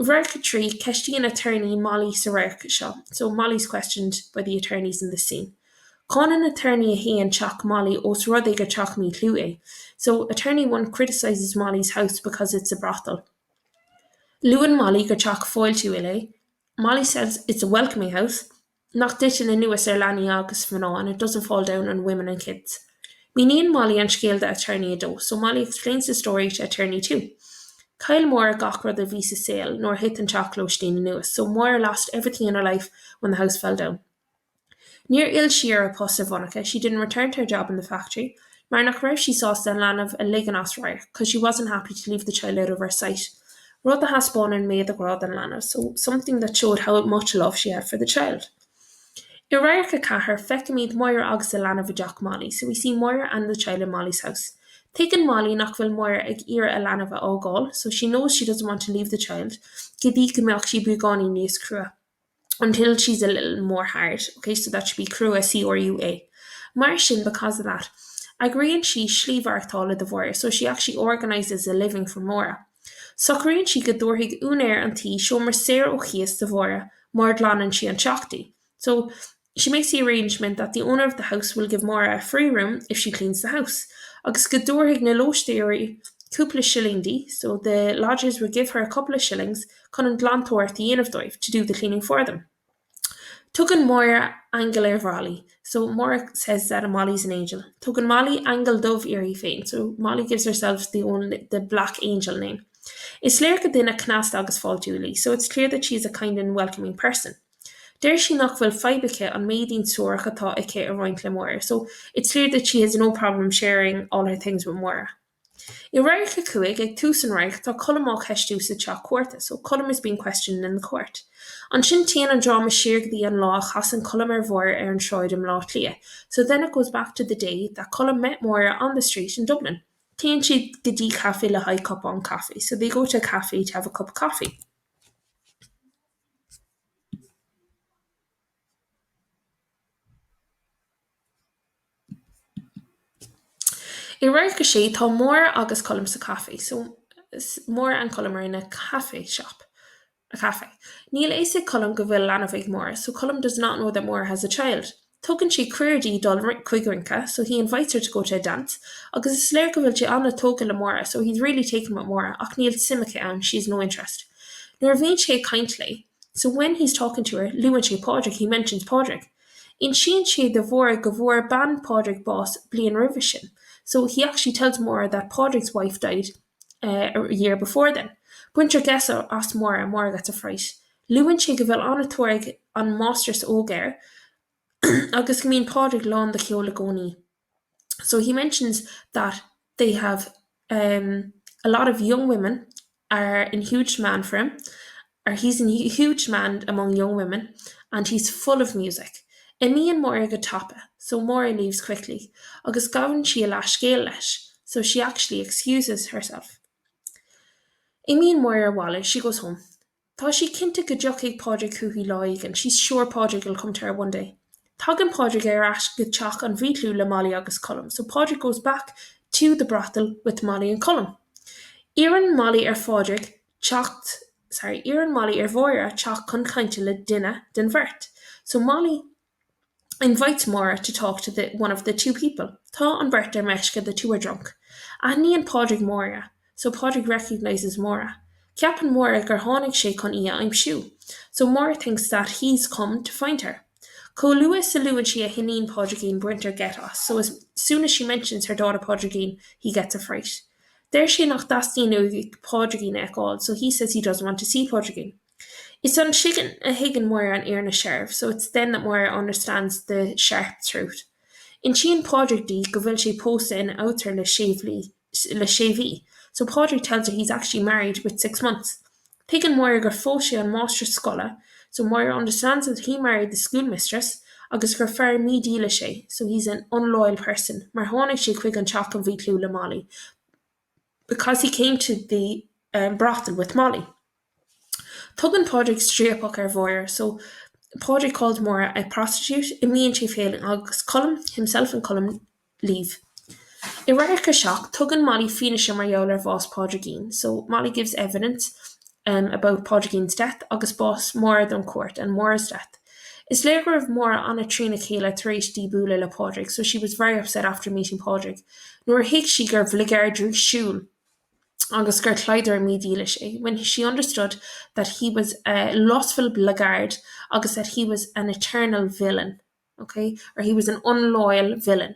Verca 3, Keshtian attorney Molly Sarek Shaw. So Molly's questioned by the attorneys in the scene. Conan attorney he and Chuck Molly os Rodiga Chuck me Clue. So attorney 1 criticises Molly's house because it's a brothel. Lou and Molly go Chuck foil to LA. Molly says it's a welcoming house. Not ditching a newest Erlani August Fano and it doesn't fall down on women and kids. Me and Molly and scale the attorney a do, so Molly explains the story to attorney 2. Kyle Moore gach the visa sale, nor hit and chocolate Steen Lewis, so Moore lost everything in her life when the house fell down. Near Ilshira Postavonica, she didn't return to her job in the factory. Marnock Rev she saw Stanlan of a Liganos Ryer, because she wasn't happy to leave the child out of her sight. Rhoda has born and made the growth in Lana, so something that showed how much love she had for the child. Irairka Cahar fekamid Moira agus Lana Vijak Molly, so we see Moira and the child in Molly's house. Taken Molly Knockville Moira ag ira Alanava Ogol, so she knows she doesn't want to leave the child. Gidika milk she bugani news crua. Until she's a little more hard. Okay, so that should be crua C-R-U-A. Marshin, because of that. Agree and she Shleevarthala the Voyer, so she actually organises a living for Moira. Socarin she Gadorhig Unair and T Shomer Sarah Ochias the Voyer, Mordlan and she and Shakti. So she makes the arrangement that the owner of the house will give Moira a free room if she cleans the house. Agus Gadorhig na Losteiri couple of shilling so the lodgers would give her a couple of shillings, Conan Glantor at the inn of Dive to do the cleaning for them. Tugan Moira Angel Raleigh. So Moira says that Molly's an angel. Tugan Molly Angel Dove Erie Fane. So Molly gives herself the Black Angel name. It's Lerka din a Knast August Fall Julie, so it's clear that she's a kind and welcoming person. There she knockful Fibeke on Maideen Soraka thought Ike around Moira, so it's clear that she has no problem sharing all her things with Moira. Irairka Kuig ag Tusan Reich tá Cullum ó Cheistú sa Teach Cuarta, so Cullum is being questioned in the court. An sin tían an drama siirgdí an law chasan Cullum Vor an Shroidum law clia. So then it goes back to the day that Cullum met Moira on the street in Dublin. Tían she gadi cafe le high cup on coffee, so they go to a cafe to have a cup of coffee. Irairka sé tá Moira agus Cullum sa cafe, so Moira and Cullum are in a cafe shop. A cafe. Neil Asa Cullum go bhfuil Lanavig Moira, so Cullum does not know that Moira has a child. Tugan she Queerdy dul Quigrinka, so he invites her to go to a dance. Agus is Slair go bhfuil she anna Togan le Moira, so he's really taken with Moira, ach Neil Simike and she's no interest. Nor vein she kindly, so when he's talking to her, Lou and she Podrick, he mentions Podrick. In she and she the Vora Gavor ban Podrick boss Blian Rivishin. So he actually tells Moira that Podrick's wife died a year before then. Winter Gessa asks Moira and Moira gets a fright. Lewin she gavil an a tuaig an Masters Oger agus gomín Podrick lán the Ceolagoni. So he mentions that they have a lot of young women are in huge demand for him, or he's in huge demand among young women, and he's full of music. Me and Moira go tapa, so Moira leaves quickly. Agus Gavin she a lash lesh, so she actually excuses herself. Amy and Moira Wallace, she goes home. Tá she cinnte go jocaigh Podrick who he loig, and she's sure Podrick will come to her one day. Tagan Podrick ash go teach an bhítlú le Molly agus Cullum, so Podrick goes back to the brothel with Molly and Cullum. Ian Molly Podrick Ian Molly Voira teach chun cainte le dinner den vert. So Molly invites Moira to talk to one of the two people. Tá an Bert Meshka, the two are drunk. Annie and Podrick Moira, so Podrick recognises Moira. Ceapan Moira gur tháinig sé chun ia I'm shoe. So Moira thinks that he's come to find her. Co Lewis and she a hineen Podrickine Brinter get us, so as soon as she mentions her daughter Podrickine, he gets a fright. There she nach dastín Podrickine ekol, so he says he doesn't want to see Podrickine. It's on Shigan a Higgin Moira and Earna Sheriff, so it's then that Moira understands the sharp truth. In she and Podrick D govil she posta in outer le Shavy, so Podrick tells her he's actually married with 6 months. Higgin Moira gur fóise an Master Scholar, so Moira understands that he married the schoolmistress, agus gur fear mí díla sé, so he's an unloyal person, mar tháinig sé chuig an teach an bhítlú le Molly, because he came to the brothel with Molly. Tugan Podrick stríapach Voyer, so Podrick called Moira a prostitute, and she failing agus Cullum, himself and Cullum leave. Irairka shock, Tugan Molly finish mar jouler vos Podrickine, so Molly gives evidence about Podrickín's death agus bos Móra don court and Móra's death. Is léir of Móra anna trína chéile tar éis díbúla le Podrick, so she was very upset after meeting Podrick. Nuair hic she gur bhligardrú siúl agus gur claidir mídíile sé, when she understood that he was a lustful blackguard agus that he was an eternal villain, okay, or he was an unloyal villain.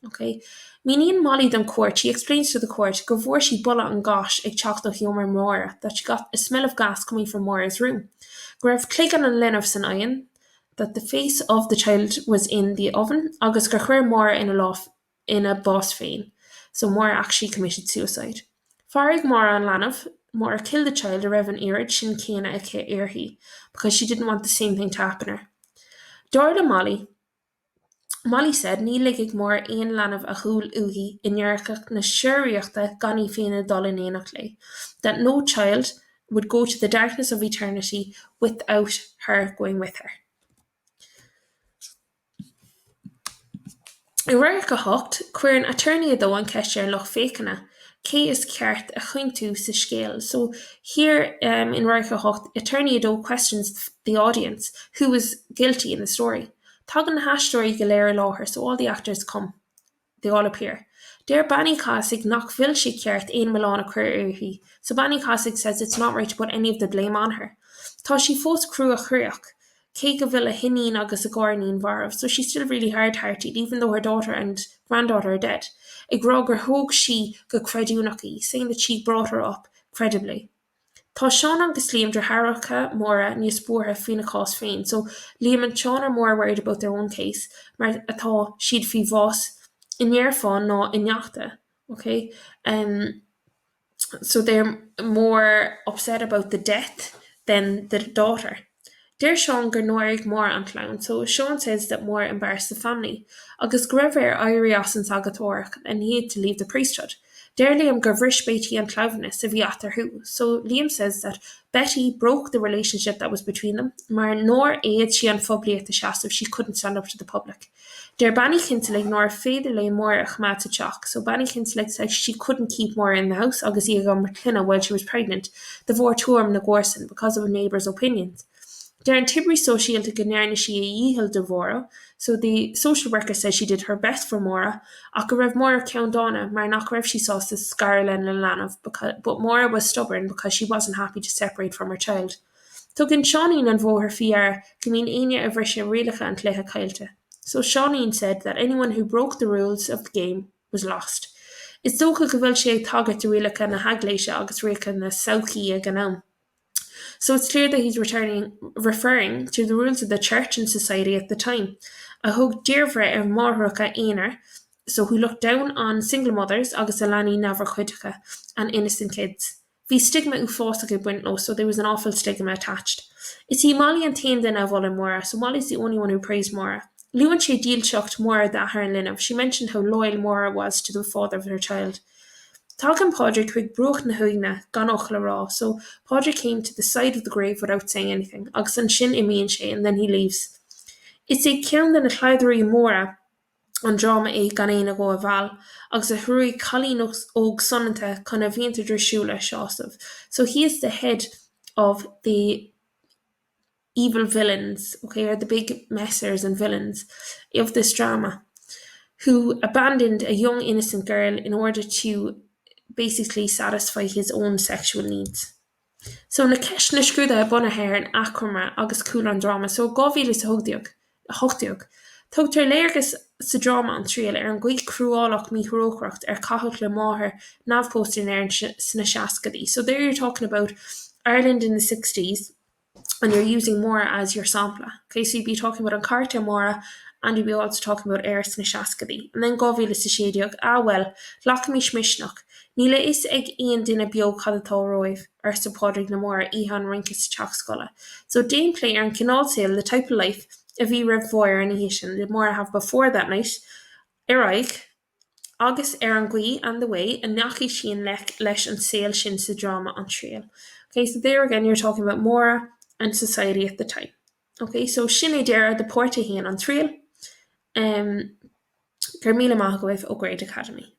Okay. Meaning Molly don court, she explains to the court, go bhfuair she bulla an gáis ag teacht ó Hiomar Móra, that she got a smell of gas coming from Móra's room. Go raibh clickan an linn of san aon, that the face of the child was in the oven, agus gur chuir Móra in a loft in a boss féin. So Móra actually committed suicide. Farig Móra an Lanamh, Móra killed the child a raibh an irid sin céine ag iarthaí, because she didn't want the same thing to happen her. Dorla Molly said ní ligig mór aon Lanamh a chúl uhi in nearchach na siúriachta ganí féine dul in éanach lei, that no child would go to the darkness of eternity without her going with her. I roiir go hocht, cuir an attorney adó an ceiste ar loch fécanna, cé is ceart a chuintú sa scéal. So here in roiir go hocht, attorney adó questions the audience who was guilty in the story. Tugan na story go léir láthir, so all the actors come. They all appear. Deir Banny Cossack nach vil she ceart ein Milán a chuir uirthi. So Banny Cossack says it's not right to put any of the blame on her. Tá she fós crú a chuireach. Cé go bhfuil a hinnín agus a gárnín bharmh, so she's still really hard-hearted, even though her daughter and granddaughter are dead. Ag rá gur thóg she go creidúnachaí, saying that she brought her up credibly. Tá Seán agus Liam de Haracha Móra níos bútha faoina cás féin, so Liam and Seán are more worried about their own case, mar atá siad fí bhás in nearfán ná in neachta, okay? So they're more upset about the death than the daughter. Deir Seán gur nóirigh Móra an clown, so Seán says that Móra embarrassed the family, agus go raibh éirí as an sagatórach and he had to leave the priesthood. Deir Liam gur bhris Betty an cloudness a bhí after who. So Liam says that Betty broke the relationship that was between them, mar nor aid she an phobly at the shas if she couldn't stand up to the public. Deir Banny Kinselig nor féidir le Móra a chmad to shock, so Banny Kinselig said she couldn't keep Móra in the house agus í go marclina while she was pregnant, the bhór tuam na Gorson because of a neighbour's opinions. Deir an Tibri Socialta go nearna she a dhíhil de bhóra, so the social worker says she did her best for Móra, ach go raibh Móra ceandána mar nach raibh she saw sa scarlan le Lanamh, but Móra was stubborn because she wasn't happy to separate from her child. Tugann Seánine an bhór fiar go mín aine a bhrisise rialacha an cléthe cailte. So Seánine said that anyone who broke the rules of the game was lost. Is dócha go bhfuil sé tagart a rialacha na hagléise agus rialacha na saochaí a gnáam. So it's clear that he's referring to the rules of the church and society at the time. A hug dearvre of Morhrucha Einar, so who looked down on single mothers, agus alani navarchuitica, and innocent kids. Bhí stigma u fósacha buintlo, so there was an awful stigma attached. It's he Molly and Tain then of Móra, so Molly's the only one who praised Móra. Luan she deal shocked Móra that her and Linov. She mentioned how loyal Móra was to the father of her child. Talking Podrick chuig broch na huigna gan och le rá, so Podrick came to the side of the grave without saying anything, agus an sin imíonn sé, and then he leaves. It's a ceann den na chláidirí Móra an drama é gan éana go a bhall, agus a thuaigh Colleen óg sonanta chun a bhíontar drisiúla seasamh. So he is the head of the evil villains, okay, or the big messers and villains of this drama, who abandoned a young innocent girl in order to basically satisfy his own sexual needs. So na ceis na scrúda a buna hair an acrama agus cool an drama, so gábhíle sa hochtiog. Tugtar léirgus sa drama an Triail an gcuid cruálach míthróchracht cathach le máthair navpostin sna seascadaí. So there you're talking about Ireland in the 60s, and you're using Móra as your sampler. Okay, so you'd be talking about an carta Móra, and you'd be also talking about Airs na seascadaí. And then gábhíle sa séideog, well, lach mí smishnach. Níle is ag aon duine beag chadatá roimh ar sa Podrick na Móra ihan rinkas teach scola. So Dane player an cinál the type of life a bhí raibh mhór an héisian the Móra have before that night, Araig, agus an gcuí and the way, and nachi sin leis an sail sin sa drama an Triail. Okay, so there again you're talking about Móra and society at the time. Okay, so sin dera the porta héan an Triail, Gur míle maith go bhfuh ó Grade Academy.